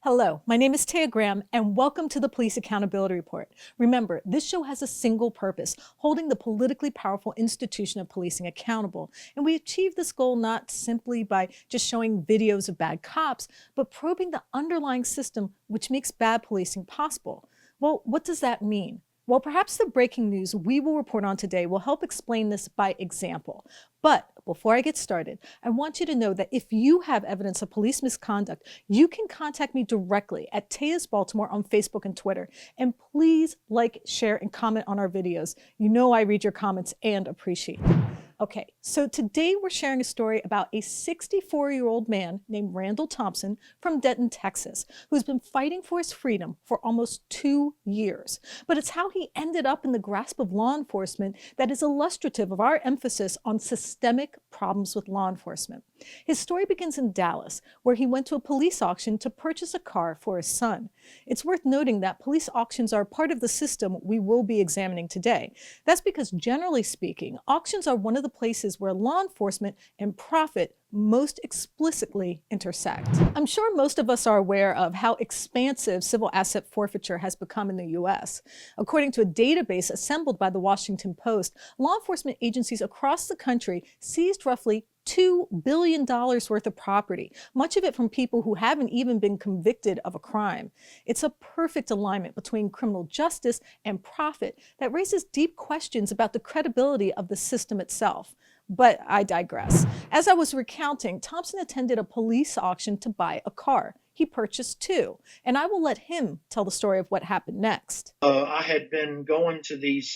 Hello, my name is Taya Graham, and welcome to the Police Accountability Report. Remember, this show has a single purpose, holding the politically powerful institution of policing accountable. And we achieve this goal not simply by just showing videos of bad cops, but probing the underlying system which makes bad policing possible. Well, what does that mean? Well, perhaps the breaking news we will report on today will help explain this by example. But before I get started, I want you to know that if you have evidence of police misconduct, you can contact me directly at Taya's Baltimore on Facebook and Twitter. And please like, share, and comment on our videos. You know I read your comments and appreciate them. Okay, so today we're sharing a story about a 64-year-old man named Randal Thompson from Denton, Texas, who's been fighting for his freedom for almost 2 years. But it's how he ended up in the grasp of law enforcement that is illustrative of our emphasis on systemic problems with law enforcement. His story begins in Dallas, where he went to a police auction to purchase a car for his son. It's worth noting that police auctions are part of the system we will be examining today. That's because, generally speaking, auctions are one of the places where law enforcement and profit most explicitly intersect. I'm sure most of us are aware of how expansive civil asset forfeiture has become in the US. According to a database assembled by the Washington Post, law enforcement agencies across the country seized roughly $2 billion worth of property, much of it from people who haven't even been convicted of a crime. It's a perfect alignment between criminal justice and profit that raises deep questions about the credibility of the system itself. But I digress. As I was recounting, Thompson attended a police auction to buy a car. He purchased two, and I will let him tell the story of what happened next. I had been going to these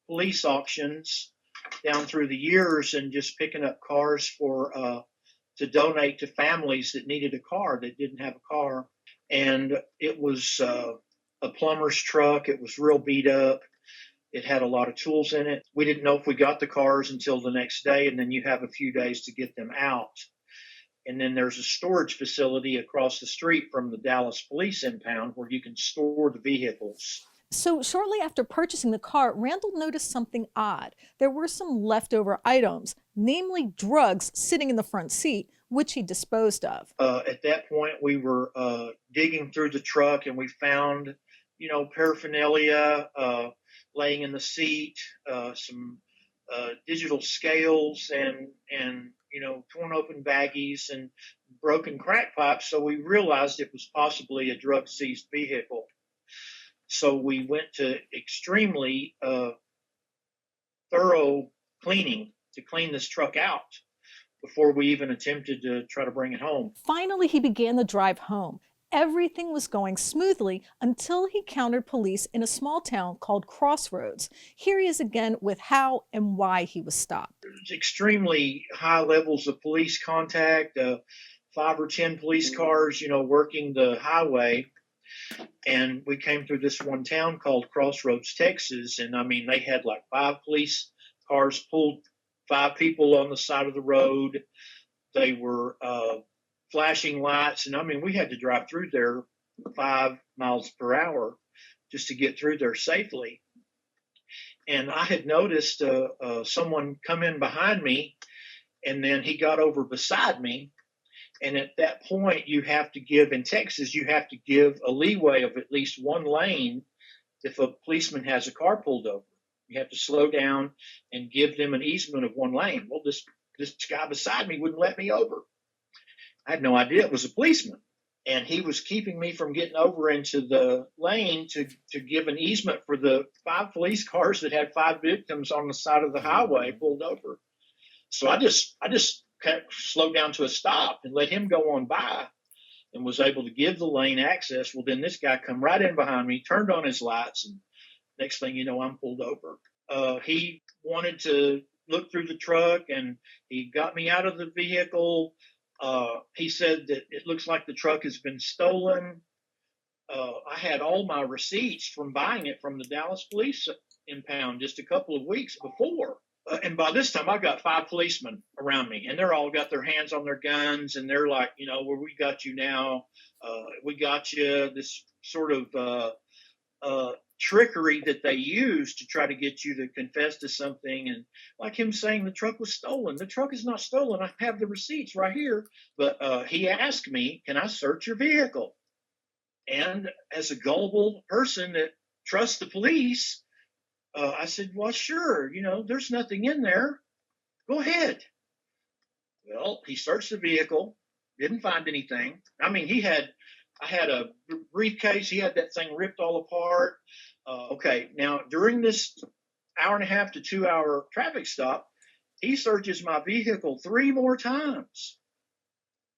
police auctions down through the years and just picking up cars for to donate to families that needed a car that didn't have a car. And it was a plumber's truck. It was real beat up. It had a lot of tools in it. We didn't know if we got the cars until the next day, and then you have a few days to get them out. And then there's a storage facility across the street from the Dallas Police impound where you can store the vehicles. So shortly after purchasing the car, Randal noticed something odd. There were some leftover items, namely drugs, sitting in the front seat, which he disposed of. At that point, we were digging through the truck, and we found, paraphernalia laying in the seat, some digital scales, and torn open baggies and broken crack pipes. So we realized it was possibly a drug seized vehicle. So we went to extremely thorough cleaning to clean this truck out before we even attempted to try to bring it home. Finally, he began the drive home. Everything was going smoothly until he encountered police in a small town called Crossroads. Here he is again with how and why he was stopped. There's extremely high levels of police contact, 5 or 10 police cars, working the highway. And we came through this one town called Crossroads, Texas. And they had like 5 police cars pulled 5 people on the side of the road. They were flashing lights. And we had to drive through there 5 miles per hour just to get through there safely. And I had noticed someone come in behind me, and then he got over beside me. And at that point, in Texas, you have to give a leeway of at least one lane if a policeman has a car pulled over. You have to slow down and give them an easement of one lane. Well, this guy beside me wouldn't let me over. I had no idea it was a policeman. And he was keeping me from getting over into the lane to give an easement for the 5 police cars that had 5 victims on the side of the highway pulled over. So I just slowed down to a stop and let him go on by and was able to give the lane access. Well, then this guy come right in behind me, turned on his lights, and next thing you know, I'm pulled over. He wanted to look through the truck, and he got me out of the vehicle. He said that it looks like the truck has been stolen. I had all my receipts from buying it from the Dallas Police impound just a couple of weeks before. And by this time, I've got 5 policemen around me, and they're all got their hands on their guns, and they're like, well, we got you now. We got you. This sort of trickery that they use to try to get you to confess to something. And like him saying the truck was stolen. The truck is not stolen. I have the receipts right here. But he asked me, can I search your vehicle? And as a gullible person that trusts the police, I said, well, sure, there's nothing in there. Go ahead. Well, he searched the vehicle, didn't find anything. I mean, I had a briefcase. He had that thing ripped all apart. Okay, now during this hour and a half to 2 hour traffic stop, he searches my vehicle 3 more times.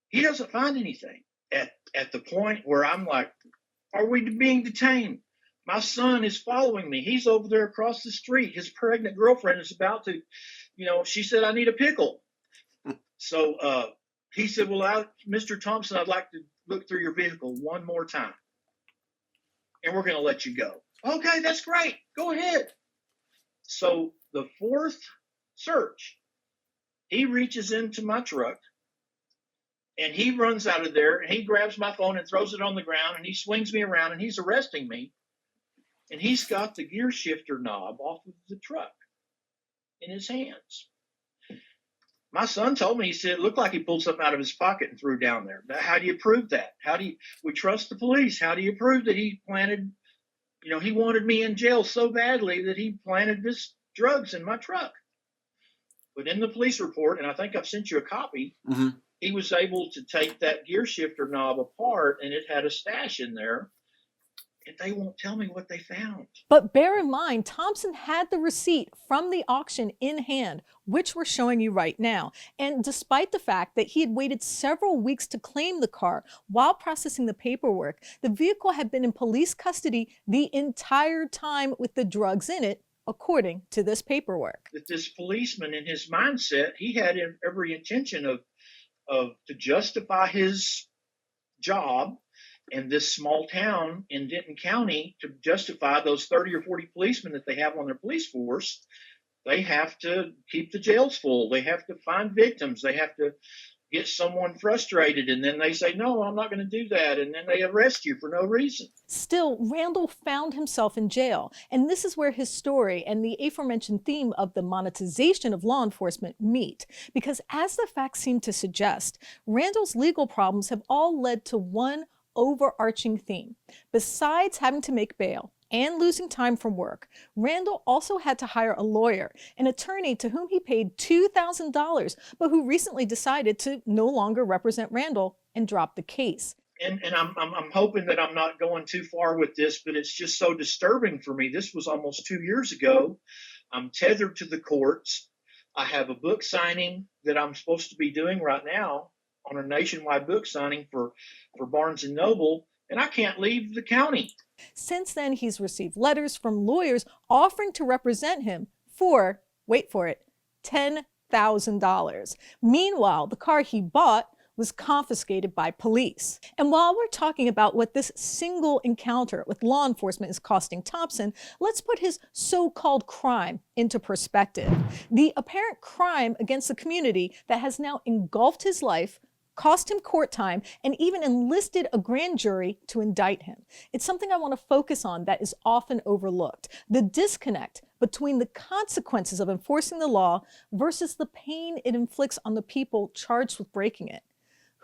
He doesn't find anything. At the point where I'm like, are we being detained? My son is following me. He's over there across the street. His pregnant girlfriend is about to, she said, I need a pickle. So he said, well, Mr. Thompson, I'd like to look through your vehicle one more time, and we're going to let you go. Okay, that's great. Go ahead. So the 4th search, he reaches into my truck, and he runs out of there, and he grabs my phone and throws it on the ground, and he swings me around, and he's arresting me, and he's got the gear shifter knob off of the truck in his hands. My son told me, he said, it looked like he pulled something out of his pocket and threw down there. How do you prove that? We trust the police. How do you prove that he planted, he wanted me in jail so badly that he planted this drugs in my truck? But in the police report, and I think I've sent you a copy, he was able to take that gear shifter knob apart, and it had a stash in there. And they won't tell me what they found. But bear in mind, Thompson had the receipt from the auction in hand, which we're showing you right now. And despite the fact that he had waited several weeks to claim the car while processing the paperwork, the vehicle had been in police custody the entire time with the drugs in it, according to this paperwork. That this policeman, in his mindset, he had every intention of to justify his job in this small town in Denton County, to justify those 30 or 40 policemen that they have on their police force. They have to keep the jails full. They have to find victims. They have to get someone frustrated, and then they say, no, I'm not going to do that, and then they arrest you for no reason. Still, Randal found himself in jail, and this is where his story and the aforementioned theme of the monetization of law enforcement meet. Because as the facts seem to suggest, Randal's legal problems have all led to one overarching theme. Besides having to make bail and losing time from work, Randal also had to hire a lawyer, an attorney to whom he paid $2,000, but who recently decided to no longer represent Randal and drop the case. And I'm hoping that I'm not going too far with this, but it's just so disturbing for me. This was almost 2 years ago. I'm tethered to the courts. I have a book signing that I'm supposed to be doing right now on a nationwide book signing for Barnes & Noble, and I can't leave the county. Since then, he's received letters from lawyers offering to represent him for, wait for it, $10,000. Meanwhile, the car he bought was confiscated by police. And while we're talking about what this single encounter with law enforcement is costing Thompson, let's put his so-called crime into perspective. The apparent crime against the community that has now engulfed his life, cost him court time, and even enlisted a grand jury to indict him. It's something I want to focus on that is often overlooked: the disconnect between the consequences of enforcing the law versus the pain it inflicts on the people charged with breaking it.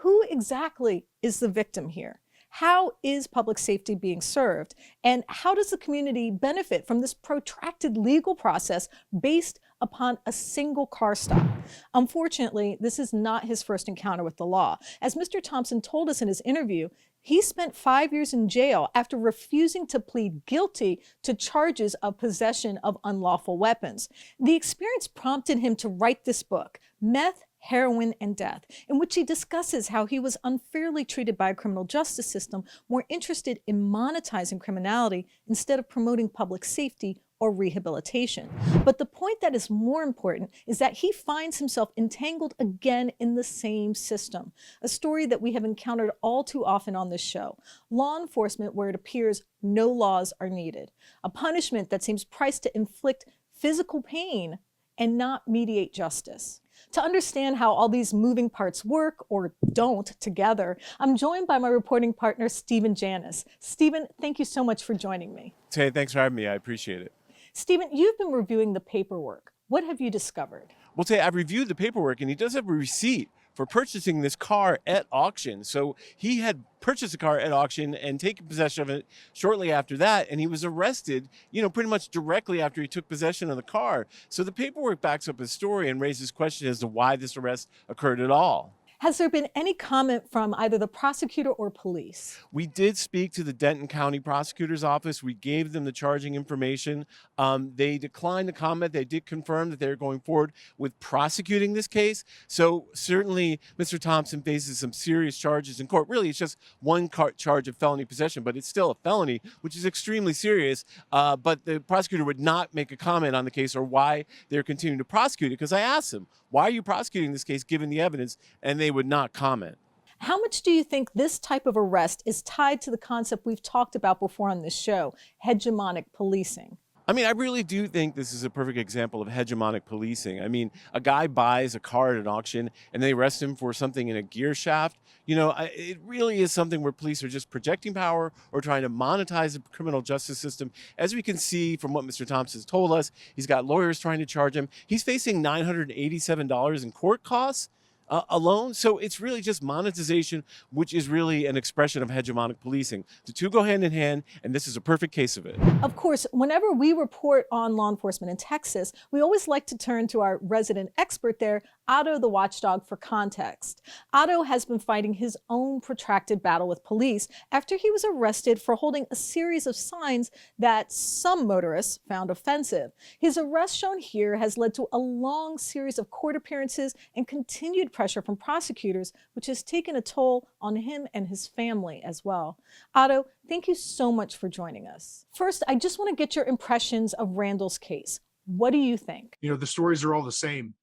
Who exactly is the victim here? How is public safety being served? And how does the community benefit from this protracted legal process based upon a single car stop? Unfortunately, this is not his first encounter with the law. As Mr. Thompson told us in his interview, he spent 5 years in jail after refusing to plead guilty to charges of possession of unlawful weapons. The experience prompted him to write this book, Meth, Heroin, and Death, in which he discusses how he was unfairly treated by a criminal justice system more interested in monetizing criminality instead of promoting public safety or rehabilitation. But the point that is more important is that he finds himself entangled again in the same system, a story that we have encountered all too often on this show. Law enforcement where it appears no laws are needed, a punishment that seems priced to inflict physical pain and not mediate justice. To understand how all these moving parts work, or don't, together, I'm joined by my reporting partner, Stephen Janis. Stephen, thank you so much for joining me. Tay, thanks for having me. I appreciate it. Stephen, you've been reviewing the paperwork. What have you discovered? Well, Tay, I've reviewed the paperwork, and he does have a receipt for purchasing this car at auction. So he had purchased a car at auction and taken possession of it shortly after that, and he was arrested, pretty much directly after he took possession of the car. So the paperwork backs up his story and raises question as to why this arrest occurred at all. Has there been any comment from either the prosecutor or police? We did speak to the Denton County Prosecutor's Office. We gave them the charging information. They declined to comment. They did confirm that they're going forward with prosecuting this case. So certainly Mr. Thompson faces some serious charges in court. Really, it's just one charge of felony possession, but it's still a felony, which is extremely serious. But the prosecutor would not make a comment on the case or why they're continuing to prosecute it, because I asked them, why are you prosecuting this case given the evidence? And they would not comment. How much do you think this type of arrest is tied to the concept we've talked about before on this show, hegemonic policing? I mean, I really do think this is a perfect example of hegemonic policing. I mean, a guy buys a car at an auction and they arrest him for something in a gear shaft. It really is something where police are just projecting power or trying to monetize the criminal justice system. As we can see from what Mr. Thompson has told us, he's got lawyers trying to charge him. He's facing $987 in court costs alone. So it's really just monetization, which is really an expression of hegemonic policing. The two go hand in hand, and this is a perfect case of it. Of course, whenever we report on law enforcement in Texas, we always like to turn to our resident expert there, Otto the Watchdog, for context. Otto has been fighting his own protracted battle with police after he was arrested for holding a series of signs that some motorists found offensive. His arrest shown here has led to a long series of court appearances and continued pressure from prosecutors, which has taken a toll on him and his family as well. Otto, thank you so much for joining us. First, I just want to get your impressions of Randal's case. What do you think? The stories are all the same,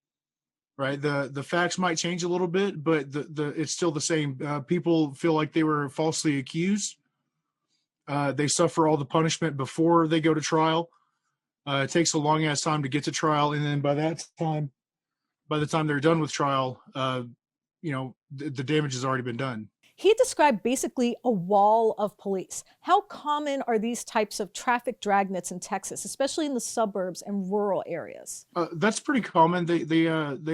right? The facts might change a little bit, but it's still the same. People feel like they were falsely accused. They suffer all the punishment before they go to trial. It takes a long ass time to get to trial, and then by the time they're done with trial, the damage has already been done. He described basically a wall of police. How common are these types of traffic dragnets in Texas, especially in the suburbs and rural areas? That's pretty common. They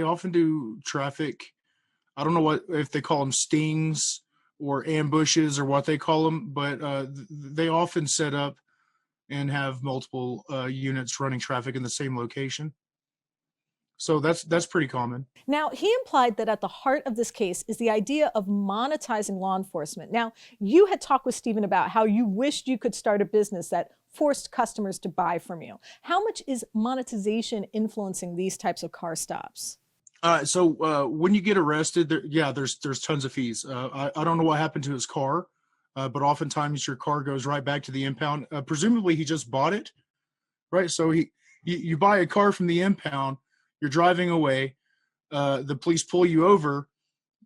often do traffic. I don't know if they call them stings or ambushes or what they call them, but they often set up and have multiple units running traffic in the same location. So that's pretty common. Now, he implied that at the heart of this case is the idea of monetizing law enforcement. Now, you had talked with Stephen about how you wished you could start a business that forced customers to buy from you. How much is monetization influencing these types of car stops? So when you get arrested, there's tons of fees. I don't know what happened to his car, but oftentimes your car goes right back to the impound. Presumably he just bought it, right? So you buy a car from the impound. You're driving away, the police pull you over.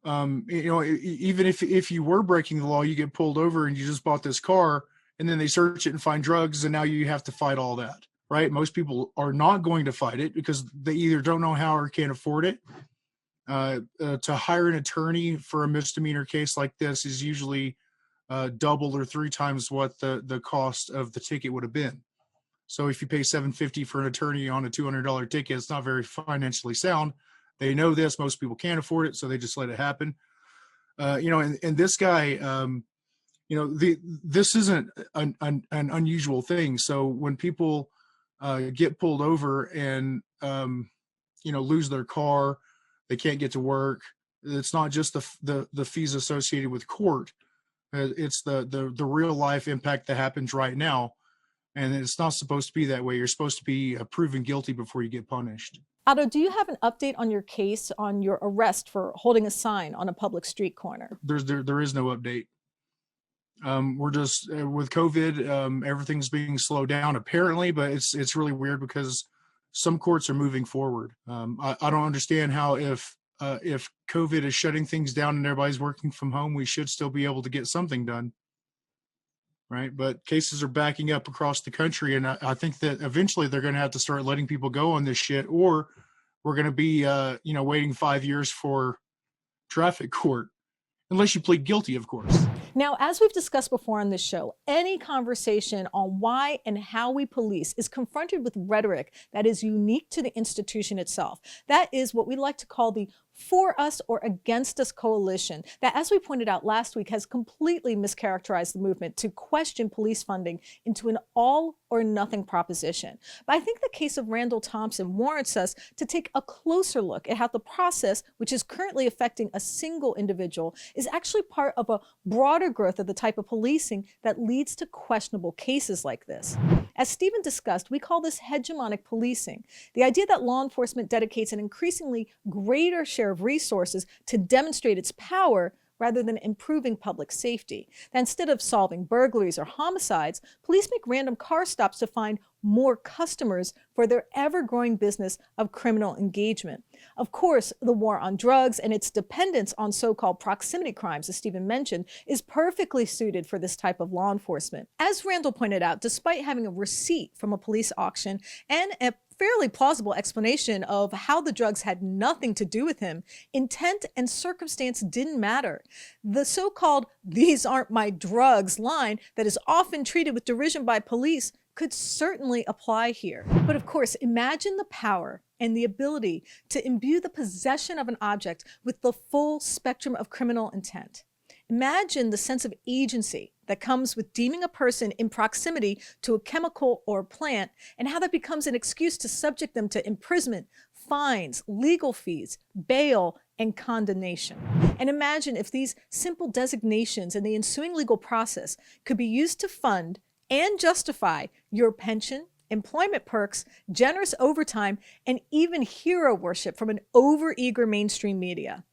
Even if you were breaking the law, you get pulled over and you just bought this car, and then they search it and find drugs, and now you have to fight all that, right? Most people are not going to fight it because they either don't know how or can't afford it. To hire an attorney for a misdemeanor case like this is usually double or three times what the cost of the ticket would have been. So if you pay $750 for an attorney on a $200 ticket, it's not very financially sound. They know this. Most people can't afford it, so they just let it happen. And this guy, this isn't an unusual thing. So when people get pulled over and lose their car, they can't get to work. It's not just the fees associated with court. It's the real life impact that happens right now. And it's not supposed to be that way. You're supposed to be proven guilty before you get punished. Otto, do you have an update on your case on your arrest for holding a sign on a public street corner? There is no update. We're just with COVID, everything's being slowed down apparently, but it's really weird because some courts are moving forward. I don't understand how if COVID is shutting things down and everybody's working from home, we should still be able to get something done. Right. But cases are backing up across the country. And I think that eventually they're going to have to start letting people go on this shit, or we're going to be, waiting 5 years for traffic court, unless you plead guilty, of course. Now, as we've discussed before on this show, any conversation on why and how we police is confronted with rhetoric that is unique to the institution itself. That is what we like to call the for us or against us coalition that, as we pointed out last week, has completely mischaracterized the movement to question police funding into an all or nothing proposition. But I think the case of Randal Thompson warrants us to take a closer look at how the process, which is currently affecting a single individual, is actually part of a broader growth of the type of policing that leads to questionable cases like this. As Stephen discussed, we call this hegemonic policing, the idea that law enforcement dedicates an increasingly greater share of resources to demonstrate its power rather than improving public safety. That instead of solving burglaries or homicides, police make random car stops to find more customers for their ever-growing business of criminal engagement. Of course, the war on drugs and its dependence on so-called proximity crimes, as Stephen mentioned, is perfectly suited for this type of law enforcement. As Randal pointed out, despite having a receipt from a police auction and a fairly plausible explanation of how the drugs had nothing to do with him, intent and circumstance didn't matter. The so-called "these aren't my drugs" line that is often treated with derision by police could certainly apply here. But of course, imagine the power and the ability to imbue the possession of an object with the full spectrum of criminal intent. Imagine the sense of agency that comes with deeming a person in proximity to a chemical or plant, and how that becomes an excuse to subject them to imprisonment, fines, legal fees, bail, and condemnation. And imagine if these simple designations and the ensuing legal process could be used to fund and justify your pension, employment perks, generous overtime, and even hero worship from an overeager mainstream media.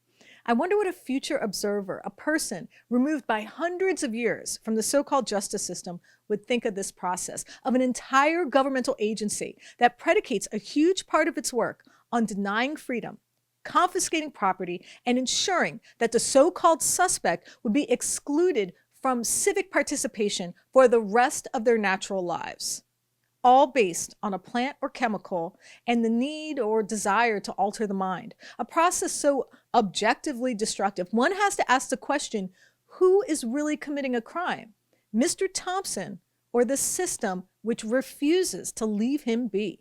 I wonder what a future observer, a person removed by hundreds of years from the so-called justice system, would think of this process of an entire governmental agency that predicates a huge part of its work on denying freedom, confiscating property, and ensuring that the so-called suspect would be excluded from civic participation for the rest of their natural lives, all based on a plant or chemical and the need or desire to alter the mind. A process so objectively destructive, one has to ask the question, who is really committing a crime? Mr. Thompson or the system which refuses to leave him be?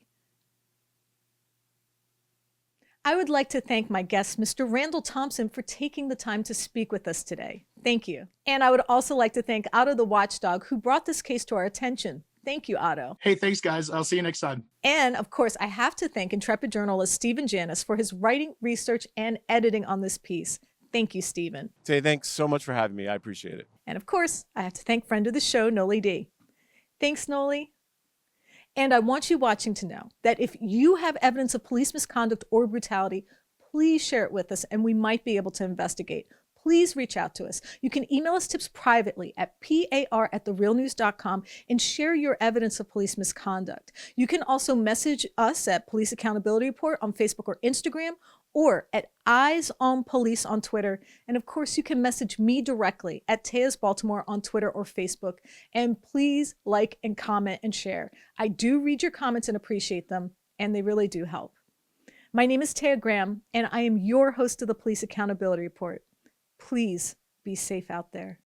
I would like to thank my guest, Mr. Randal Thompson, for taking the time to speak with us today. Thank you. And I would also like to thank Otto the Watchdog, who brought this case to our attention. Thank you, Otto. Hey, thanks, guys. I'll see you next time. And of course, I have to thank intrepid journalist Stephen Janis for his writing, research, and editing on this piece. Thank you, Stephen. Tay, thanks so much for having me. I appreciate it. And of course, I have to thank friend of the show, Noli D. Thanks, Noli. And I want you watching to know that if you have evidence of police misconduct or brutality, please share it with us and we might be able to investigate. Please reach out to us. You can email us tips privately at par@therealnews.com and share your evidence of police misconduct. You can also message us at Police Accountability Report on Facebook or Instagram, or at Eyes on Police on Twitter. And of course, you can message me directly at Taya's Baltimore on Twitter or Facebook. And please like and comment and share. I do read your comments and appreciate them, and they really do help. My name is Taya Graham, and I am your host of the Police Accountability Report. Please be safe out there.